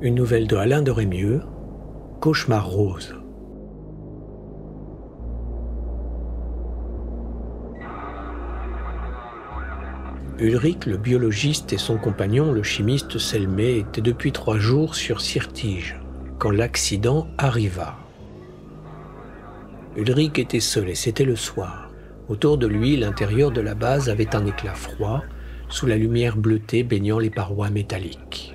Une nouvelle de Alain de Rémieux, Cauchemar rose. Ulrich, le biologiste, et son compagnon, le chimiste Selmé, étaient depuis 3 jours sur Sirtige, quand l'accident arriva. Ulrich était seul et c'était le soir. Autour de lui, l'intérieur de la base avait un éclat froid, sous la lumière bleutée baignant les parois métalliques.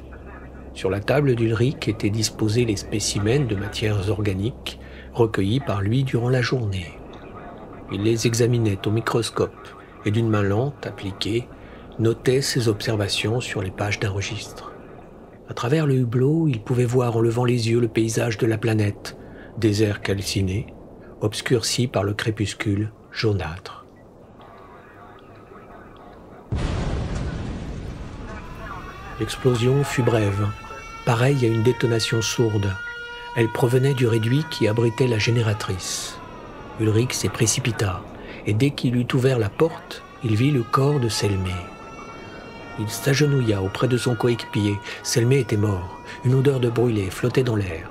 Sur la table d'Ulrich étaient disposés les spécimens de matières organiques recueillis par lui durant la journée. Il les examinait au microscope et d'une main lente, appliquée, notait ses observations sur les pages d'un registre. À travers le hublot, il pouvait voir en levant les yeux le paysage de la planète, désert calciné, obscurci par le crépuscule jaunâtre. L'explosion fut brève, pareille à une détonation sourde. Elle provenait du réduit qui abritait la génératrice. Ulrich s'y précipita, et dès qu'il eut ouvert la porte, il vit le corps de Selmé. Il s'agenouilla auprès de son coéquipier. Selmé était mort. Une odeur de brûlé flottait dans l'air.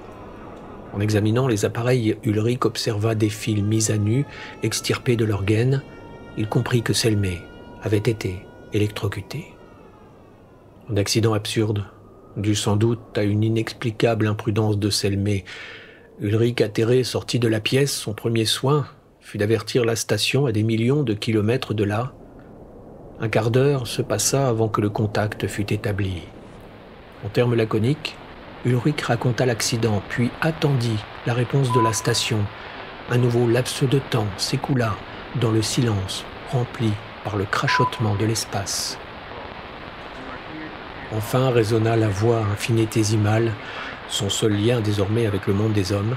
En examinant les appareils, Ulrich observa des fils mis à nu, extirpés de leurs gaines. Il comprit que Selmé avait été électrocuté. Un accident absurde, dû sans doute à une inexplicable imprudence de Selmé. Ulrich, atterré, sortit de la pièce. Son premier soin fut d'avertir la station à des millions de kilomètres de là. Un quart d'heure se passa avant que le contact fût établi. En termes laconiques, Ulrich raconta l'accident, puis attendit la réponse de la station. Un nouveau laps de temps s'écoula dans le silence rempli par le crachotement de l'espace. Enfin résonna la voix infinitésimale, son seul lien désormais avec le monde des hommes.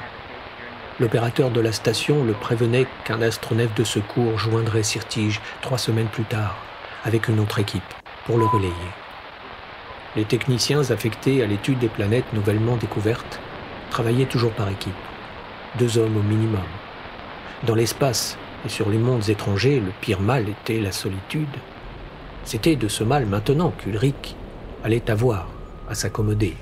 L'opérateur de la station le prévenait qu'un astronef de secours joindrait Sirtige 3 semaines plus tard, avec une autre équipe, pour le relayer. Les techniciens affectés à l'étude des planètes nouvellement découvertes travaillaient toujours par équipe, 2 hommes au minimum. Dans l'espace et sur les mondes étrangers, le pire mal était la solitude. C'était de ce mal maintenant qu'Ulrich allait avoir à s'accommoder.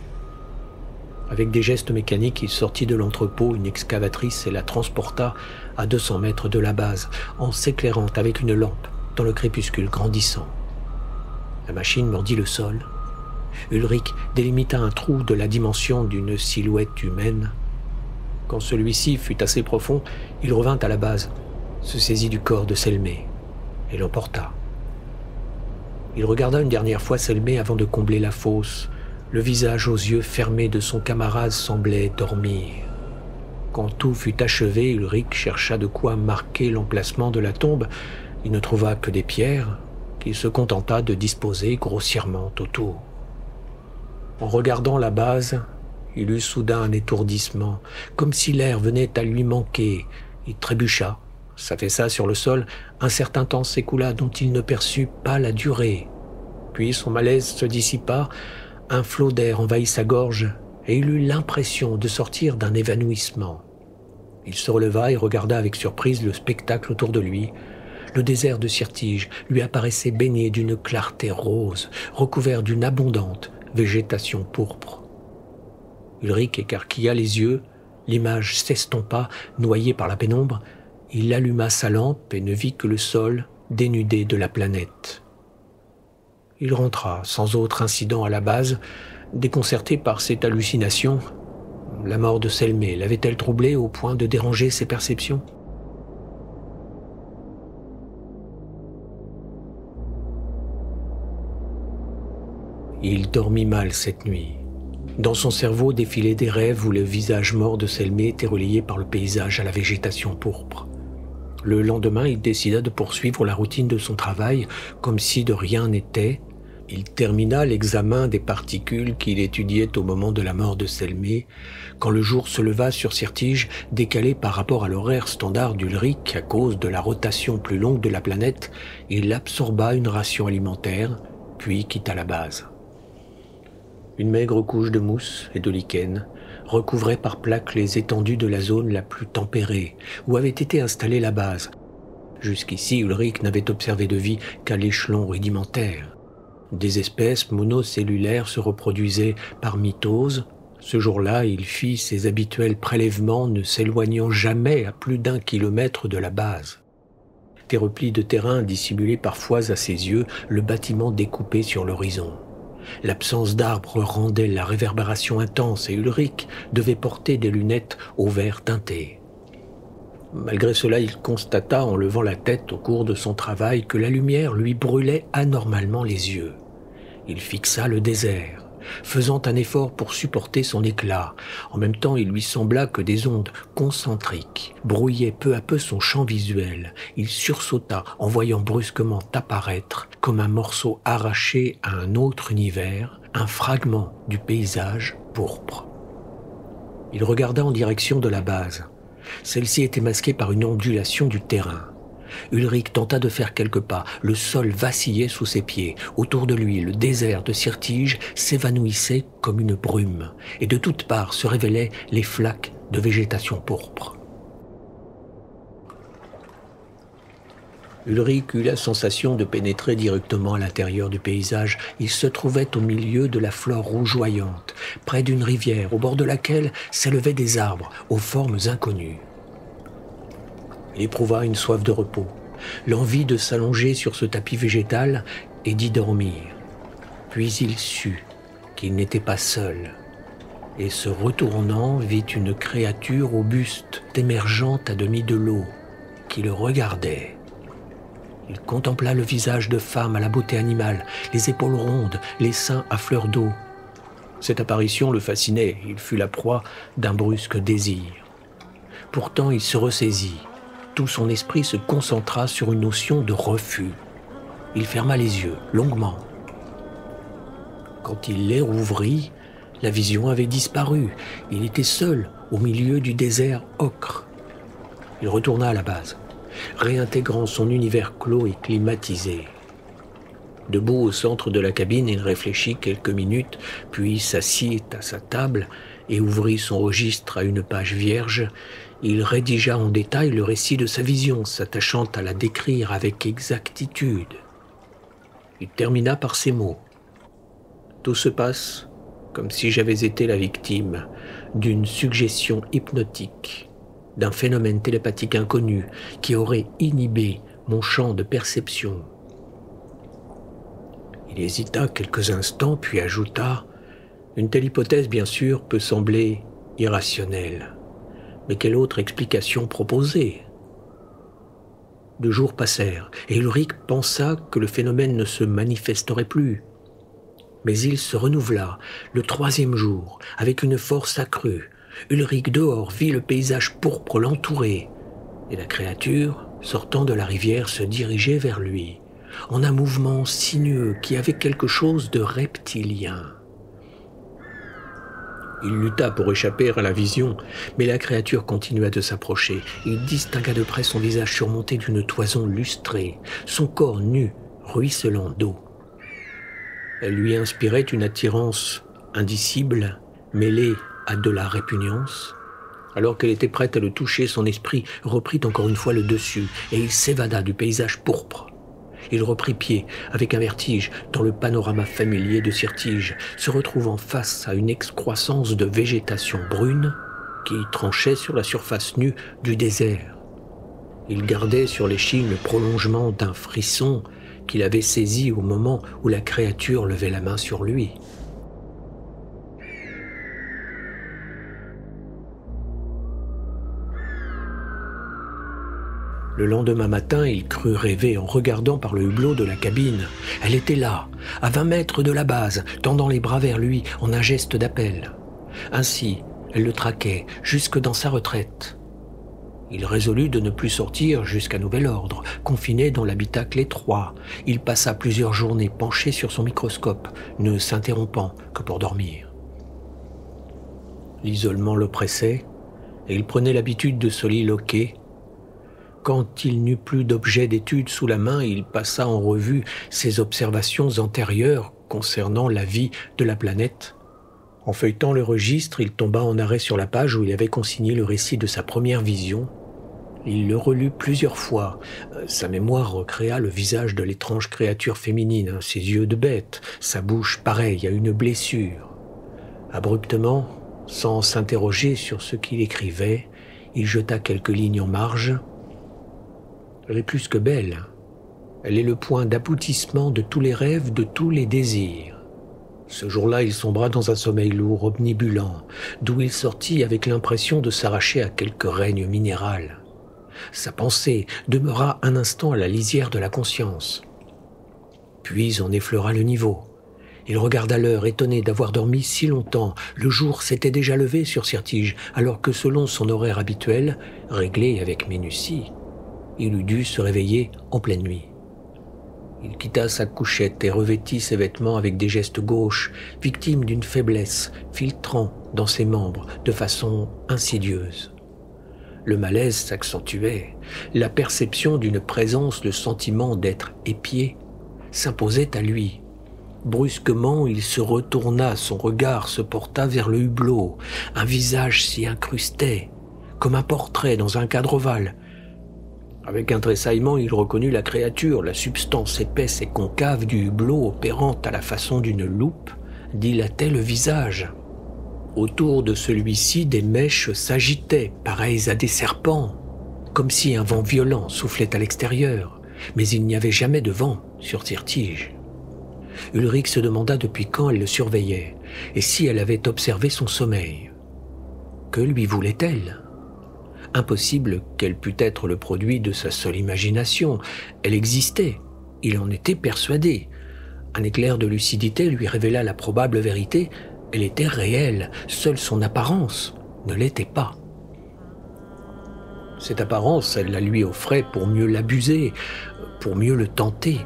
Avec des gestes mécaniques, il sortit de l'entrepôt une excavatrice et la transporta à 200 mètres de la base, en s'éclairant avec une lampe dans le crépuscule grandissant. La machine mordit le sol. Ulrich délimita un trou de la dimension d'une silhouette humaine. Quand celui-ci fut assez profond, il revint à la base, se saisit du corps de Selmé et l'emporta. Il regarda une dernière fois Selmé avant de combler la fosse. Le visage aux yeux fermés de son camarade semblait dormir. Quand tout fut achevé, Ulrich chercha de quoi marquer l'emplacement de la tombe. Il ne trouva que des pierres qu'il se contenta de disposer grossièrement autour. En regardant la base, il eut soudain un étourdissement, comme si l'air venait à lui manquer. Il trébucha, s'affaissa sur le sol. Un certain temps s'écoula dont il ne perçut pas la durée. Puis son malaise se dissipa, un flot d'air envahit sa gorge et il eut l'impression de sortir d'un évanouissement. Il se releva et regarda avec surprise le spectacle autour de lui. Le désert de Sirtige lui apparaissait baigné d'une clarté rose, recouvert d'une abondante végétation pourpre. Ulrich écarquilla les yeux, l'image s'estompa, noyée par la pénombre. Il alluma sa lampe et ne vit que le sol dénudé de la planète. Il rentra sans autre incident à la base, déconcerté par cette hallucination. La mort de Selmé l'avait-elle troublé au point de déranger ses perceptions ? Il dormit mal cette nuit. Dans son cerveau défilaient des rêves où le visage mort de Selmé était relayé par le paysage à la végétation pourpre. Le lendemain, il décida de poursuivre la routine de son travail, comme si de rien n'était. Il termina l'examen des particules qu'il étudiait au moment de la mort de Selmé, quand le jour se leva sur Sirtige, décalé par rapport à l'horaire standard d'Ulrich à cause de la rotation plus longue de la planète. Il absorba une ration alimentaire, puis quitta la base. Une maigre couche de mousse et de lichen recouvrait par plaques les étendues de la zone la plus tempérée, où avait été installée la base. Jusqu'ici, Ulrich n'avait observé de vie qu'à l'échelon rudimentaire. Des espèces monocellulaires se reproduisaient par mitose, Ce jour-là, il fit ses habituels prélèvements, ne s'éloignant jamais à plus d'1 kilomètre de la base. Des replis de terrain dissimulaient parfois à ses yeux le bâtiment découpé sur l'horizon. L'absence d'arbres rendait la réverbération intense et Ulrich devait porter des lunettes au verre teinté. Malgré cela, il constata en levant la tête au cours de son travail que la lumière lui brûlait anormalement les yeux. Il fixa le désert, faisant un effort pour supporter son éclat. En même temps, il lui sembla que des ondes concentriques brouillaient peu à peu son champ visuel. Il sursauta en voyant brusquement apparaître, comme un morceau arraché à un autre univers, un fragment du paysage pourpre. Il regarda en direction de la base. Celle-ci était masquée par une ondulation du terrain. Ulrich tenta de faire quelques pas. Le sol vacillait sous ses pieds. Autour de lui, le désert de Sirtige s'évanouissait comme une brume, et de toutes parts se révélaient les flaques de végétation pourpre. Ulrich eut la sensation de pénétrer directement à l'intérieur du paysage. Il se trouvait au milieu de la flore rougeoyante, près d'une rivière, au bord de laquelle s'élevaient des arbres aux formes inconnues. Il éprouva une soif de repos, l'envie de s'allonger sur ce tapis végétal et d'y dormir. Puis il sut qu'il n'était pas seul, et se retournant, vit une créature robuste, émergeante à demi de l'eau, qui le regardait. Il contempla le visage de femme à la beauté animale, les épaules rondes, les seins à fleur d'eau. Cette apparition le fascinait, il fut la proie d'un brusque désir. Pourtant, il se ressaisit. Tout son esprit se concentra sur une notion de refus. Il ferma les yeux, longuement. Quand il les rouvrit, la vision avait disparu. Il était seul, au milieu du désert ocre. Il retourna à la base, réintégrant son univers clos et climatisé. Debout au centre de la cabine, il réfléchit quelques minutes, puis s'assit à sa table et ouvrit son registre à une page vierge. Il rédigea en détail le récit de sa vision, s'attachant à la décrire avec exactitude. Il termina par ces mots. « Tout se passe comme si j'avais été la victime d'une suggestion hypnotique, d'un phénomène télépathique inconnu qui aurait inhibé mon champ de perception. » Il hésita quelques instants, puis ajouta « Une telle hypothèse, bien sûr, peut sembler irrationnelle. Mais quelle autre explication proposer ?» 2 jours passèrent, et Ulrich pensa que le phénomène ne se manifesterait plus. Mais il se renouvela le 3e jour, avec une force accrue. Ulrich dehors vit le paysage pourpre l'entourer, et la créature, sortant de la rivière, se dirigeait vers lui, en un mouvement sinueux qui avait quelque chose de reptilien. Il lutta pour échapper à la vision, mais la créature continua de s'approcher. Il distingua de près son visage surmonté d'une toison lustrée, son corps nu, ruisselant d'eau. Elle lui inspirait une attirance indicible, mêlée à de la répugnance. Alors qu'elle était prête à le toucher, son esprit reprit encore une fois le dessus, et il s'évada du paysage pourpre. Il reprit pied avec un vertige dans le panorama familier de Sirtige, se retrouvant face à une excroissance de végétation brune qui tranchait sur la surface nue du désert. Il gardait sur l'échine le prolongement d'un frisson qu'il avait saisi au moment où la créature levait la main sur lui. Le lendemain matin, il crut rêver en regardant par le hublot de la cabine. Elle était là, à 20 mètres de la base, tendant les bras vers lui en un geste d'appel. Ainsi, elle le traquait jusque dans sa retraite. Il résolut de ne plus sortir jusqu'à nouvel ordre, confiné dans l'habitacle étroit. Il passa plusieurs journées penché sur son microscope, ne s'interrompant que pour dormir. L'isolement l'oppressait, et il prenait l'habitude de soliloquer. Quand il n'eut plus d'objet d'étude sous la main, il passa en revue ses observations antérieures concernant la vie de la planète. En feuilletant le registre, il tomba en arrêt sur la page où il avait consigné le récit de sa première vision. Il le relut plusieurs fois. Sa mémoire recréa le visage de l'étrange créature féminine, ses yeux de bête, sa bouche pareille à une blessure. Abruptement, Sans s'interroger sur ce qu'il écrivait, il jeta quelques lignes en marge. Elle est plus que belle. Elle est le point d'aboutissement de tous les rêves, de tous les désirs. Ce jour-là, il sombra dans un sommeil lourd, omnibulant, d'où il sortit avec l'impression de s'arracher à quelque règne minéral. Sa pensée demeura un instant à la lisière de la conscience. Puis on effleura le niveau. Il regarda l'heure, étonné d'avoir dormi si longtemps. Le jour s'était déjà levé sur Sirtige, alors que selon son horaire habituel, réglé avec minutie, il eût dû se réveiller en pleine nuit. Il quitta sa couchette et revêtit ses vêtements avec des gestes gauches, victime d'une faiblesse, filtrant dans ses membres de façon insidieuse. Le malaise s'accentuait. La perception d'une présence, le sentiment d'être épié, s'imposait à lui. Brusquement, il se retourna, son regard se porta vers le hublot. Un visage s'y incrustait, comme un portrait dans un cadre ovale. Avec un tressaillement, il reconnut la créature, la substance épaisse et concave du hublot opérant à la façon d'une loupe, dilatait le visage. Autour de celui-ci, des mèches s'agitaient, pareilles à des serpents, comme si un vent violent soufflait à l'extérieur, mais il n'y avait jamais de vent sur Sirtige. Ulrich se demanda depuis quand elle le surveillait, et si elle avait observé son sommeil. Que lui voulait-elle ? Impossible qu'elle pût être le produit de sa seule imagination. Elle existait, il en était persuadé. Un éclair de lucidité lui révéla la probable vérité. Elle était réelle, seule son apparence ne l'était pas. Cette apparence, elle la lui offrait pour mieux l'abuser, pour mieux le tenter.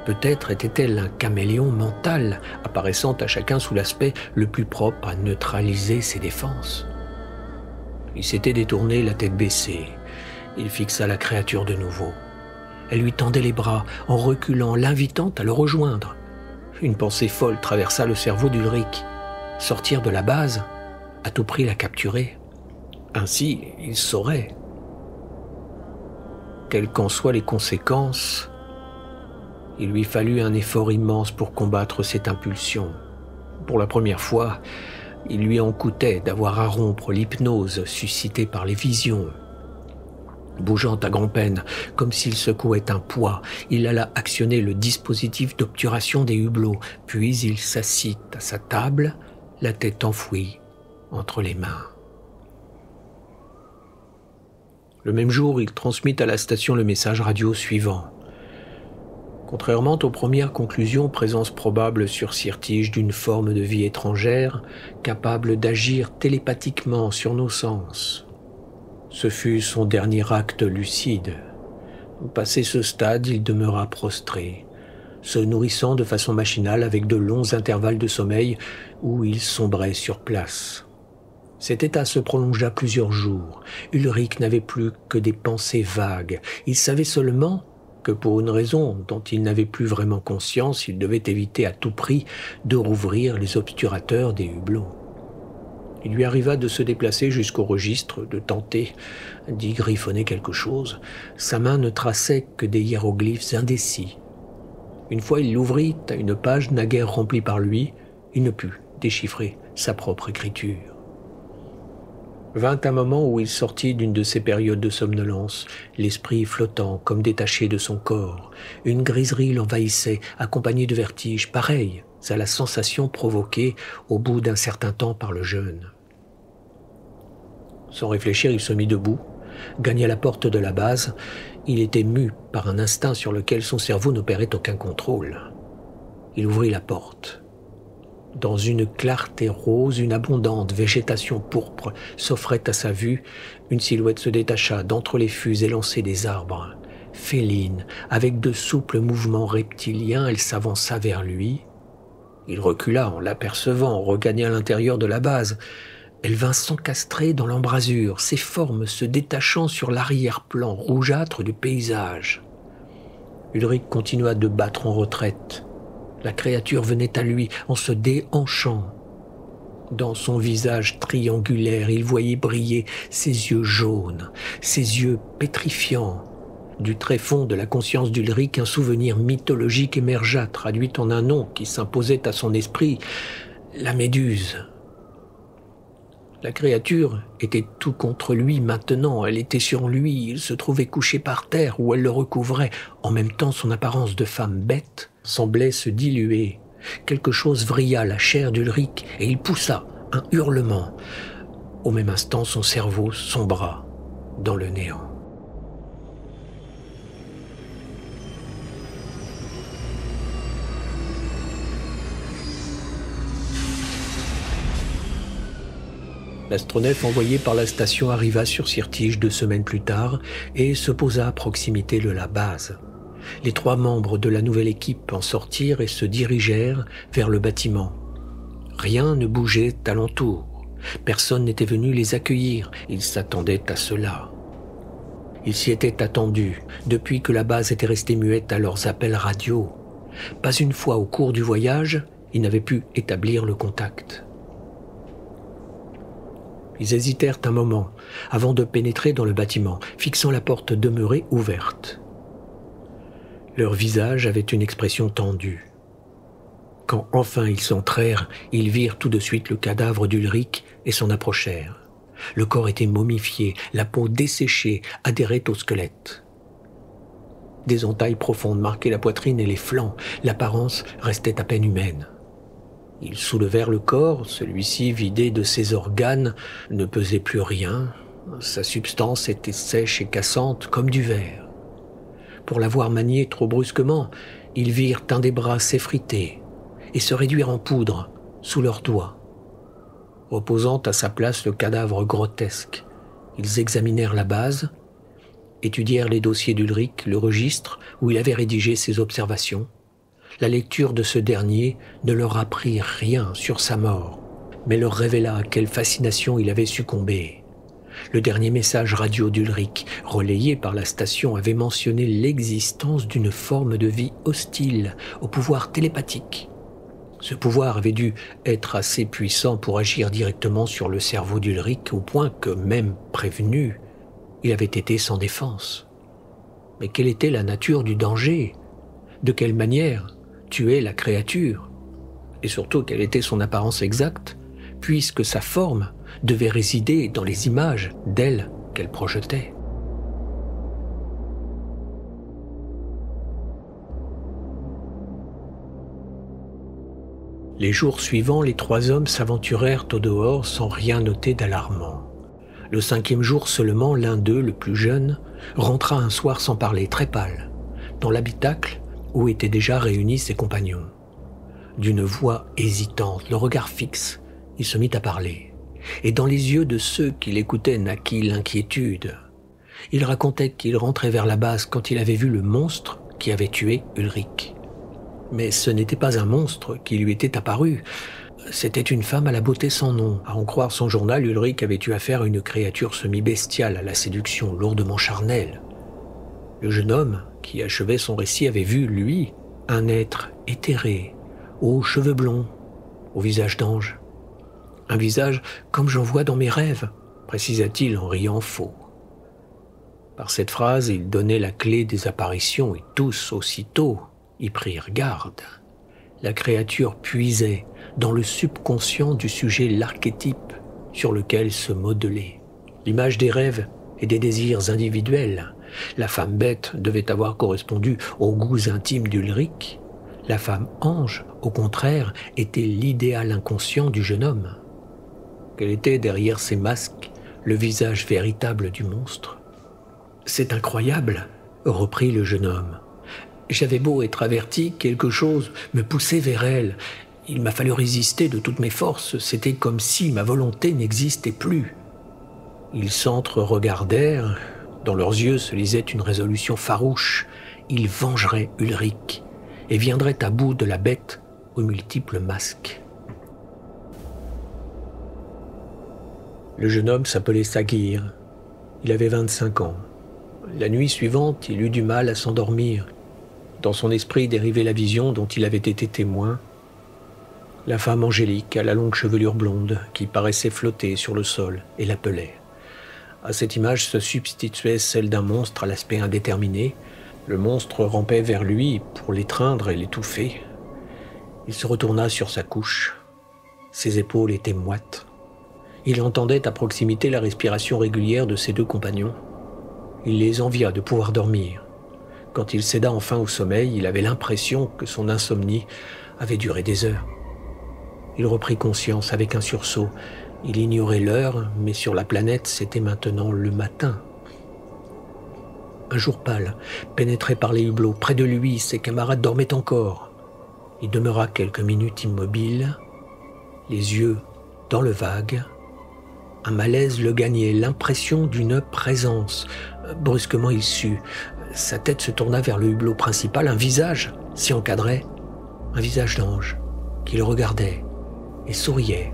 Peut-être était-elle un caméléon mental, apparaissant à chacun sous l'aspect le plus propre à neutraliser ses défenses. Il s'était détourné, la tête baissée. Il fixa la créature de nouveau. Elle lui tendait les bras, en reculant, l'invitant à le rejoindre. Une pensée folle traversa le cerveau d'Ulrich. Sortir de la base, à tout prix la capturer. Ainsi, il saurait. Quelles qu'en soient les conséquences, il lui fallut un effort immense pour combattre cette impulsion. Pour la première fois, il lui en coûtait d'avoir à rompre l'hypnose suscitée par les visions. Bougeant à grand-peine, comme s'il secouait un poids, il alla actionner le dispositif d'obturation des hublots, puis il s'assit à sa table, la tête enfouie entre les mains. Le même jour, il transmit à la station le message radio suivant. Contrairement aux premières conclusions, présence probable sur Sirtige d'une forme de vie étrangère, capable d'agir télépathiquement sur nos sens. Ce fut son dernier acte lucide. Passé ce stade, il demeura prostré, se nourrissant de façon machinale avec de longs intervalles de sommeil où il sombrait sur place. Cet état se prolongea plusieurs jours. Ulrich n'avait plus que des pensées vagues. Il savait seulement que pour une raison dont il n'avait plus vraiment conscience, il devait éviter à tout prix de rouvrir les obturateurs des hublots. Il lui arriva de se déplacer jusqu'au registre, de tenter d'y griffonner quelque chose. Sa main ne traçait que des hiéroglyphes indécis. Une fois il l'ouvrit à une page naguère remplie par lui, il ne put déchiffrer sa propre écriture. Vint un moment où il sortit d'une de ces périodes de somnolence, l'esprit flottant comme détaché de son corps. Une griserie l'envahissait, accompagnée de vertiges, pareils à la sensation provoquée au bout d'un certain temps par le jeûne. Sans réfléchir, il se mit debout, gagna la porte de la base. Il était mu par un instinct sur lequel son cerveau n'opérait aucun contrôle. Il ouvrit la porte. Dans une clarté rose, une abondante végétation pourpre s'offrait à sa vue. Une silhouette se détacha d'entre les fûts élancés des arbres. Féline, avec de souples mouvements reptiliens, elle s'avança vers lui. Il recula en l'apercevant, regagna l'intérieur de la base. Elle vint s'encastrer dans l'embrasure, ses formes se détachant sur l'arrière-plan rougeâtre du paysage. Ulrich continua de battre en retraite. La créature venait à lui en se déhanchant. Dans son visage triangulaire, il voyait briller ses yeux jaunes, ses yeux pétrifiants. Du tréfonds de la conscience d'Ulrich, un souvenir mythologique émergea, traduit en un nom qui s'imposait à son esprit, la méduse. La créature était tout contre lui maintenant, elle était sur lui, il se trouvait couché par terre où elle le recouvrait. En même temps, son apparence de femme bête semblait se diluer. Quelque chose vrilla la chair d'Ulrich et il poussa un hurlement. Au même instant, son cerveau sombra dans le néant. L'astronef envoyé par la station arriva sur Syrtige 2 semaines plus tard et se posa à proximité de la base. Les 3 membres de la nouvelle équipe en sortirent et se dirigèrent vers le bâtiment. Rien ne bougeait alentour. Personne n'était venu les accueillir. Ils s'attendaient à cela. Ils s'y étaient attendus depuis que la base était restée muette à leurs appels radio. Pas une fois au cours du voyage, ils n'avaient pu établir le contact. Ils hésitèrent un moment avant de pénétrer dans le bâtiment, fixant la porte demeurée ouverte. Leur visage avait une expression tendue. Quand enfin ils entrèrent, ils virent tout de suite le cadavre d'Ulrich et s'en approchèrent. Le corps était momifié, la peau desséchée adhérait au squelette. Des entailles profondes marquaient la poitrine et les flancs, l'apparence restait à peine humaine. Ils soulevèrent le corps, celui-ci vidé de ses organes ne pesait plus rien, sa substance était sèche et cassante comme du verre. Pour l'avoir manié trop brusquement, ils virent un des bras s'effriter et se réduire en poudre sous leurs doigts. Reposant à sa place le cadavre grotesque, ils examinèrent la base, étudièrent les dossiers d'Ulrich, le registre où il avait rédigé ses observations. La lecture de ce dernier ne leur apprit rien sur sa mort, mais leur révéla à quelle fascination il avait succombé. Le dernier message radio d'Ulrich, relayé par la station, avait mentionné l'existence d'une forme de vie hostile au pouvoir télépathique. Ce pouvoir avait dû être assez puissant pour agir directement sur le cerveau d'Ulrich, au point que, même prévenu, il avait été sans défense. Mais quelle était la nature du danger? De quelle manière tuer la créature? Et surtout, quelle était son apparence exacte, puisque sa forme devait résider dans les images d'elle qu'elle projetait. Les jours suivants, les 3 hommes s'aventurèrent au dehors sans rien noter d'alarmant. Le 5e jour seulement, l'un d'eux, le plus jeune, rentra un soir sans parler, très pâle, dans l'habitacle où étaient déjà réunis ses compagnons. D'une voix hésitante, le regard fixe, il se mit à parler. Et dans les yeux de ceux qui l'écoutaient naquit l'inquiétude. Il racontait qu'il rentrait vers la base quand il avait vu le monstre qui avait tué Ulrich. Mais ce n'était pas un monstre qui lui était apparu. C'était une femme à la beauté sans nom. À en croire son journal, Ulrich avait eu affaire à une créature semi-bestiale à la séduction lourdement charnelle. Le jeune homme qui achevait son récit avait vu, lui, un être éthéré, aux cheveux blonds, au visage d'ange. Un visage comme j'en vois dans mes rêves, précisa-t-il en riant faux. Par cette phrase, il donnait la clé des apparitions et tous, aussitôt, y prirent garde. La créature puisait dans le subconscient du sujet l'archétype sur lequel se modelait. L'image des rêves et des désirs individuels. La femme bête devait avoir correspondu aux goûts intimes d'Ulrich. La femme ange, au contraire, était l'idéal inconscient du jeune homme. Quel était derrière ces masques le visage véritable du monstre? « C'est incroyable, » reprit le jeune homme. « J'avais beau être averti, quelque chose me poussait vers elle. Il m'a fallu résister de toutes mes forces, c'était comme si ma volonté n'existait plus. » Ils s'entre-regardèrent, dans leurs yeux se lisait une résolution farouche. Ils vengeraient Ulrich et viendraient à bout de la bête aux multiples masques. Le jeune homme s'appelait Saguir. Il avait 25 ans. La nuit suivante, il eut du mal à s'endormir. Dans son esprit dérivait la vision dont il avait été témoin. La femme angélique à la longue chevelure blonde qui paraissait flotter sur le sol et l'appelait. À cette image se substituait celle d'un monstre à l'aspect indéterminé. Le monstre rampait vers lui pour l'étreindre et l'étouffer. Il se retourna sur sa couche. Ses épaules étaient moites. Il entendait à proximité la respiration régulière de ses deux compagnons. Il les envia de pouvoir dormir. Quand il céda enfin au sommeil, il avait l'impression que son insomnie avait duré des heures. Il reprit conscience avec un sursaut. Il ignorait l'heure, mais sur la planète, c'était maintenant le matin. Un jour pâle, pénétré par les hublots, près de lui, ses camarades dormaient encore. Il demeura quelques minutes immobile, les yeux dans le vague. Un malaise le gagnait, l'impression d'une présence. Brusquement, il sut. Sa tête se tourna vers le hublot principal. Un visage s'y encadrait. Un visage d'ange qui le regardait et souriait,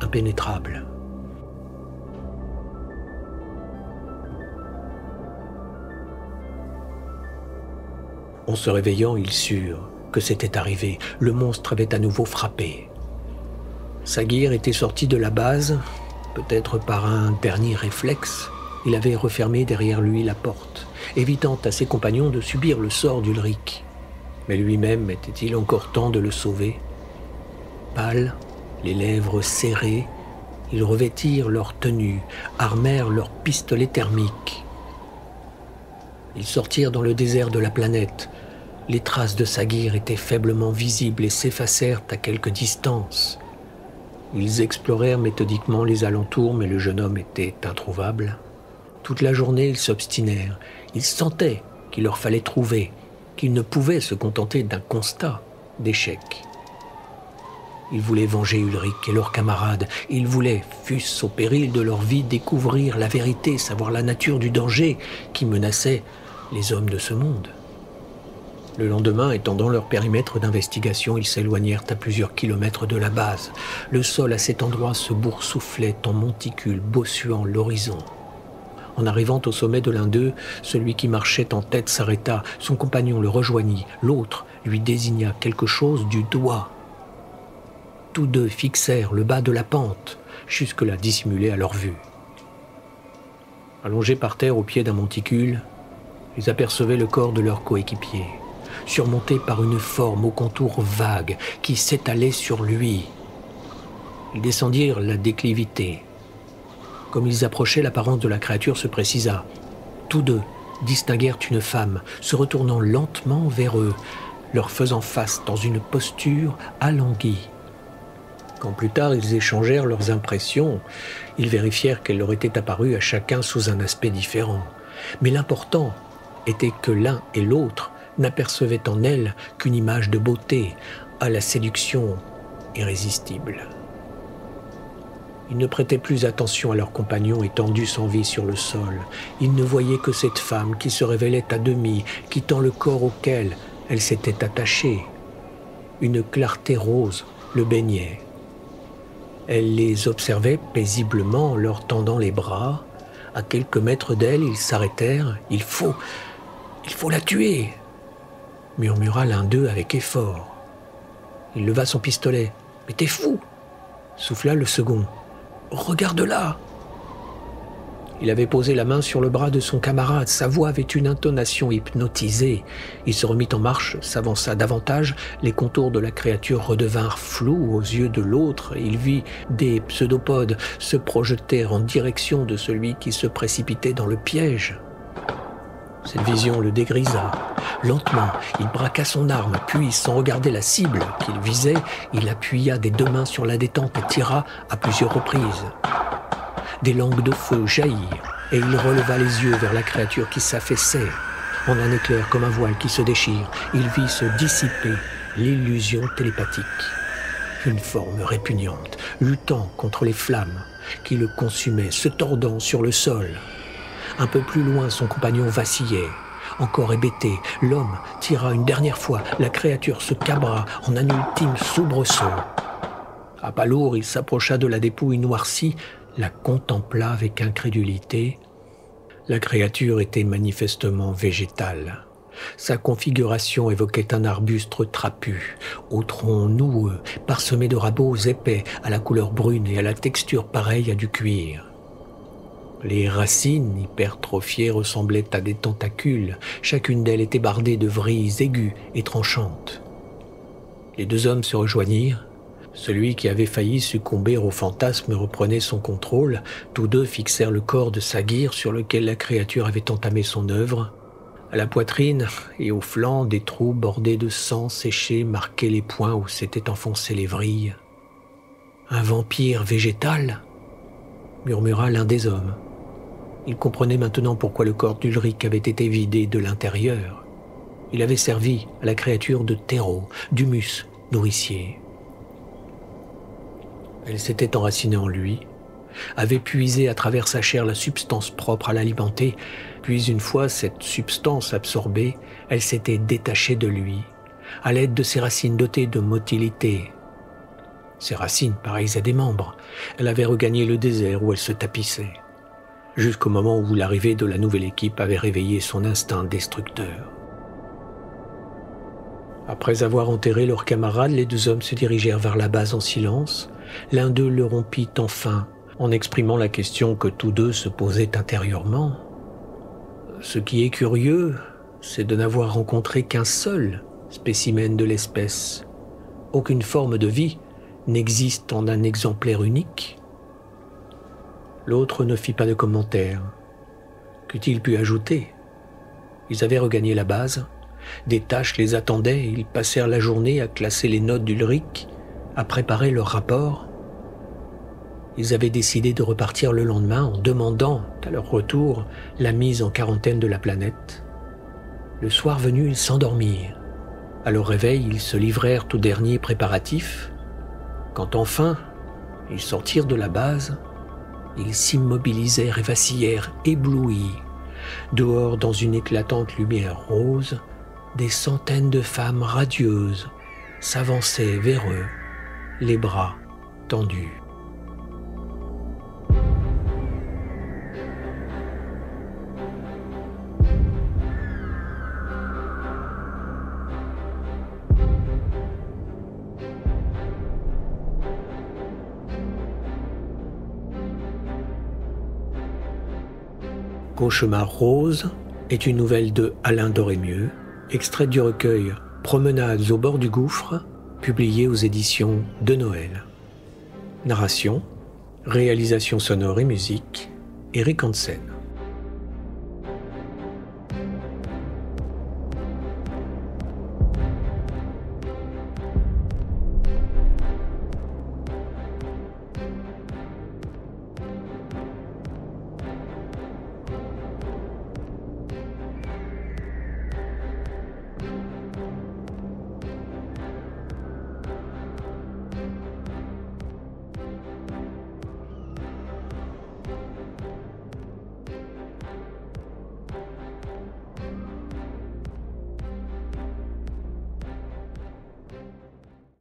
impénétrable. En se réveillant, ils surent que c'était arrivé. Le monstre avait à nouveau frappé. Saguir était sorti de la base, peut-être par un dernier réflexe. Il avait refermé derrière lui la porte, évitant à ses compagnons de subir le sort d'Ulrich. Mais lui-même était-il encore temps de le sauver? Pâles, les lèvres serrées, ils revêtirent leur tenue, armèrent leurs pistolets thermiques. Ils sortirent dans le désert de la planète. Les traces de Saguir étaient faiblement visibles et s'effacèrent à quelque distance. Ils explorèrent méthodiquement les alentours, mais le jeune homme était introuvable. Toute la journée, ils s'obstinèrent. Ils sentaient qu'il leur fallait trouver, qu'ils ne pouvaient se contenter d'un constat d'échec. Ils voulaient venger Ulrich et leurs camarades. Ils voulaient, fût-ce au péril de leur vie, découvrir la vérité, savoir la nature du danger qui menaçait les hommes de ce monde. Le lendemain, étendant leur périmètre d'investigation, ils s'éloignèrent à plusieurs kilomètres de la base. Le sol à cet endroit se boursouflait en monticules, bossuant l'horizon. En arrivant au sommet de l'un d'eux, celui qui marchait en tête s'arrêta. Son compagnon le rejoignit. L'autre lui désigna quelque chose du doigt. Tous deux fixèrent le bas de la pente, jusque-là dissimulé à leur vue. Allongés par terre au pied d'un monticule, ils apercevaient le corps de leur coéquipier, surmonté par une forme au contour vague qui s'étalait sur lui. Ils descendirent la déclivité. Comme ils approchaient, l'apparence de la créature se précisa. Tous deux distinguèrent une femme se retournant lentement vers eux, leur faisant face dans une posture alanguie. Quand plus tard ils échangèrent leurs impressions, ils vérifièrent qu'elle leur était apparue à chacun sous un aspect différent. Mais l'important était que l'un et l'autre n'apercevaient en elle qu'une image de beauté, à la séduction irrésistible. Ils ne prêtaient plus attention à leurs compagnons étendus sans vie sur le sol. Ils ne voyaient que cette femme qui se révélait à demi, quittant le corps auquel elle s'était attachée. Une clarté rose le baignait. Elle les observait paisiblement en leur tendant les bras. À quelques mètres d'elle, ils s'arrêtèrent. « Il faut la tuer !» murmura l'un d'eux avec effort. Il leva son pistolet. « Mais t'es fou !» souffla le second. « Regarde-la !» Il avait posé la main sur le bras de son camarade. Sa voix avait une intonation hypnotisée. Il se remit en marche, s'avança davantage. Les contours de la créature redevinrent flous aux yeux de l'autre. Il vit des pseudopodes se projeter en direction de celui qui se précipitait dans le piège. Cette vision le dégrisa. Lentement, il braqua son arme, puis, sans regarder la cible qu'il visait, il appuya des deux mains sur la détente et tira à plusieurs reprises. Des langues de feu jaillirent, et il releva les yeux vers la créature qui s'affaissait. En un éclair comme un voile qui se déchire, il vit se dissiper l'illusion télépathique. Une forme répugnante, luttant contre les flammes qui le consumaient, se tordant sur le sol. Un peu plus loin, son compagnon vacillait. Encore hébété, l'homme tira une dernière fois. La créature se cabra en un ultime soubresaut. À pas lourd, il s'approcha de la dépouille noircie, la contempla avec incrédulité. La créature était manifestement végétale. Sa configuration évoquait un arbuste trapu, au tronc noueux, parsemé de rameaux épais, à la couleur brune et à la texture pareille à du cuir. Les racines hypertrophiées ressemblaient à des tentacules. Chacune d'elles était bardée de vrilles aiguës et tranchantes. Les deux hommes se rejoignirent. Celui qui avait failli succomber au fantasme reprenait son contrôle. Tous deux fixèrent le corps de Saguir sur lequel la créature avait entamé son œuvre. À la poitrine et au flanc, des trous bordés de sang séché marquaient les points où s'étaient enfoncées les vrilles. « Un vampire végétal ?» murmura l'un des hommes. Il comprenait maintenant pourquoi le corps d'Ulrich avait été vidé de l'intérieur. Il avait servi à la créature de terreau, d'humus nourricier. Elle s'était enracinée en lui, avait puisé à travers sa chair la substance propre à l'alimenter, puis une fois cette substance absorbée, elle s'était détachée de lui, à l'aide de ses racines dotées de motilité. Ses racines pareilles à des membres, elle avait regagné le désert où elle se tapissait, jusqu'au moment où l'arrivée de la nouvelle équipe avait réveillé son instinct destructeur. Après avoir enterré leurs camarades, les deux hommes se dirigèrent vers la base en silence. L'un d'eux le rompit enfin, en exprimant la question que tous deux se posaient intérieurement. Ce qui est curieux, c'est de n'avoir rencontré qu'un seul spécimen de l'espèce. Aucune forme de vie n'existe en un exemplaire unique. L'autre ne fit pas de commentaire. Qu'eût-il pu ajouter? Ils avaient regagné la base. Des tâches les attendaient et ils passèrent la journée à classer les notes d'Ulrich, à préparer leur rapport. Ils avaient décidé de repartir le lendemain en demandant, à leur retour, la mise en quarantaine de la planète. Le soir venu, ils s'endormirent. À leur réveil, ils se livrèrent aux derniers préparatifs. Quand enfin, ils sortirent de la base, ils s'immobilisèrent et vacillèrent, éblouis. Dehors, dans une éclatante lumière rose, des centaines de femmes radieuses s'avançaient vers eux, les bras tendus. Cauchemar rose est une nouvelle de Alain Dorémieux, extrait du recueil Promenades au bord du gouffre, publié aux éditions de Noël. Narration, réalisation sonore et musique, Eric Hansen.